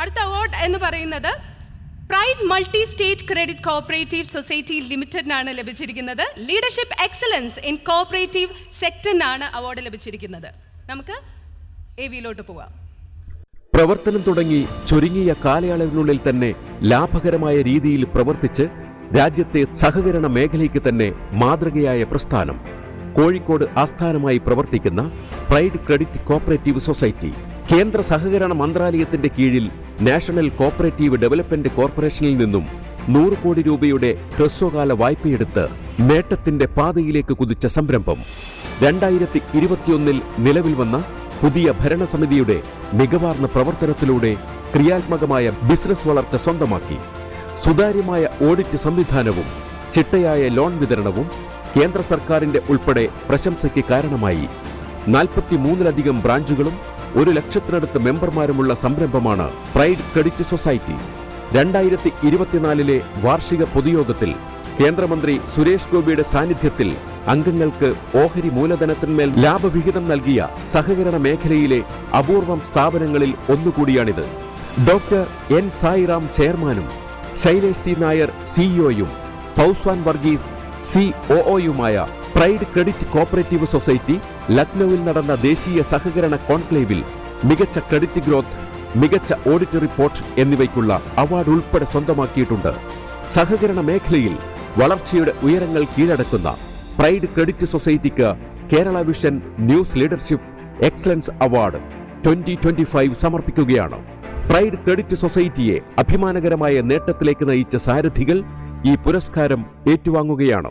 അടുത്ത അവാർഡ് എന്ന് പറയുന്നത് Pride multi state credit cooperative society ലിമിറ്റഡിനാണ് ലഭിച്ചിരിക്കുന്നത്. ലീഡർഷിപ്പ് എക്സലൻസ് ഇൻ കോഓപ്പറേറ്റീവ് സെക്ടറിനാണ് അവാർഡ് ലഭിച്ചിരിക്കുന്നത്. നമുക്ക് AVയിലോട്ട് പോവാം. പ്രവർത്തനം തുടങ്ങി ചുരുങ്ങിയ കാലയളവിനുള്ളിൽ തന്നെ ലാഭകരമായ രീതിയിൽ പ്രവർത്തിച്ച് രാജ്യത്തെ സഹകരണ മേഖലയ്ക്ക് തന്നെ മാതൃകയായ പ്രസ്ഥാനം കോഴിക്കോട് ആസ്ഥാനമായി പ്രവർത്തിക്കുന്ന പ്രൈഡ് ക്രെഡിറ്റ് കോഓപ്പറേറ്റീവ് സൊസൈറ്റി. കേന്ദ്ര സഹകരണ മന്ത്രാലയത്തിന്റെ കീഴിൽ നാഷണൽ കോഓപ്പറേറ്റീവ് ഡെവലപ്മെന്റ് കോർപ്പറേഷനിൽ നിന്നും 100 കോടി രൂപയുടെ ഹ്രസ്വകാല വായ്പയെടുത്ത് നേട്ടത്തിന്റെ പാതയിലേക്ക് കുതിച്ച സംരംഭം 2021 നിലവിൽ വന്ന പുതിയ ഭരണസമിതിയുടെ മികവാർന്ന പ്രവർത്തനത്തിലൂടെ ക്രിയാത്മകമായ ബിസിനസ് വളർച്ച സ്വന്തമാക്കി. സുതാര്യമായ ഓഡിറ്റ് സംവിധാനവും ചിട്ടയായ ലോൺ വിതരണവും കേന്ദ്ര സർക്കാരിന്റെ ഉൾപ്പെടെ പ്രശംസയ്ക്ക് കാരണമായി. 43ലധികം ബ്രാഞ്ചുകളും 1 ലക്ഷത്തിനടുത്ത് മെമ്പർമാരുമുള്ള സംരംഭമാണ് പ്രൈഡ് ക്രെഡിറ്റ് സൊസൈറ്റി. 2024 വാർഷിക പൊതുയോഗത്തിൽ കേന്ദ്രമന്ത്രി സുരേഷ് ഗോപിയുടെ സാന്നിധ്യത്തിൽ അംഗങ്ങൾക്ക് ഓഹരി മൂലധനത്തിന്മേൽ ലാഭവിഹിതം നൽകിയ സഹകരണ മേഖലയിലെ അപൂർവം സ്ഥാപനങ്ങളിൽ ഒന്നുകൂടിയാണിത്. Doctor N. സായിറാം ചെയർമാനും ശൈലേഷ് C. നായർ സിഇഒയും പൗസ്വാൻ വർഗീസ് COOയുമായ പ്രൈഡ് ക്രെഡിറ്റ് കോഓപ്പറേറ്റീവ് സൊസൈറ്റി ലക്നൌവിൽ നടന്ന ദേശീയ സഹകരണ കോൺക്ലേവിൽ മികച്ച ക്രെഡിറ്റ് ഗ്രോത്ത്, മികച്ച ഓഡിറ്റ് റിപ്പോർട്ട് എന്നിവയ്ക്കുള്ള അവാർഡ് ഉൾപ്പെടെ സ്വന്തമാക്കിയിട്ടുണ്ട്. സഹകരണ മേഖലയിൽ വളർച്ചയുടെ ഉയരങ്ങൾ കീഴടക്കുന്ന പ്രൈഡ് ക്രെഡിറ്റ് സൊസൈറ്റിക്ക് Kerala Vision News leadership excellence award 2025 സമർപ്പിക്കുകയാണ്. പ്രൈഡ് ക്രെഡിറ്റ് സൊസൈറ്റിയെ അഭിമാനകരമായ നേട്ടത്തിലേക്ക് നയിച്ച സാരഥികൾ ഈ പുരസ്കാരം ഏറ്റുവാങ്ങുകയാണ്.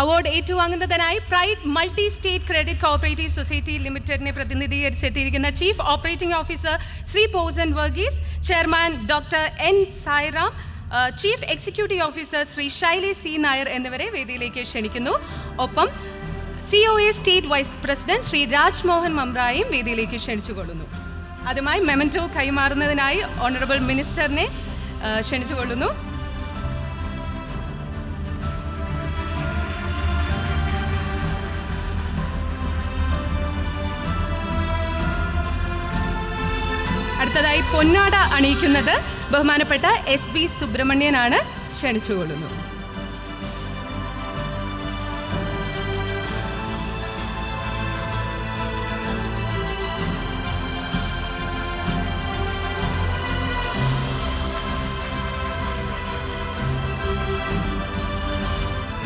അവാർഡ് ഏറ്റുവാങ്ങുന്നതിനായി Pride multi state credit cooperative society ലിമിറ്റഡിനെ പ്രതിനിധീകരിച്ചെത്തിയിരിക്കുന്ന chief operating officer Shri Pauson Varghese, chairman doctor N. Sairam, chief executive officer Shri Shailesh C. Nair എന്നിവരെ വേദിയിലേക്ക് ക്ഷണിക്കുന്നു. ഒപ്പം COA state vice president Shri Rajmohan മമ്രായും വേദിയിലേക്ക് ക്ഷണിച്ചുകൊള്ളുന്നു. അതുമായി മെമന്റോ കൈമാറുന്നതിനായി ഓണറബിൾ മിനിസ്റ്ററിനെ ക്ഷണിച്ചുകൊള്ളുന്നു. അടുത്തതായി പൊന്നാട അണിയിക്കുന്നത് ബഹുമാനപ്പെട്ട SB സുബ്രഹ്മണ്യനാണ്. ക്ഷണിച്ചുകൊള്ളുന്നു.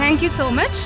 Thank you so much.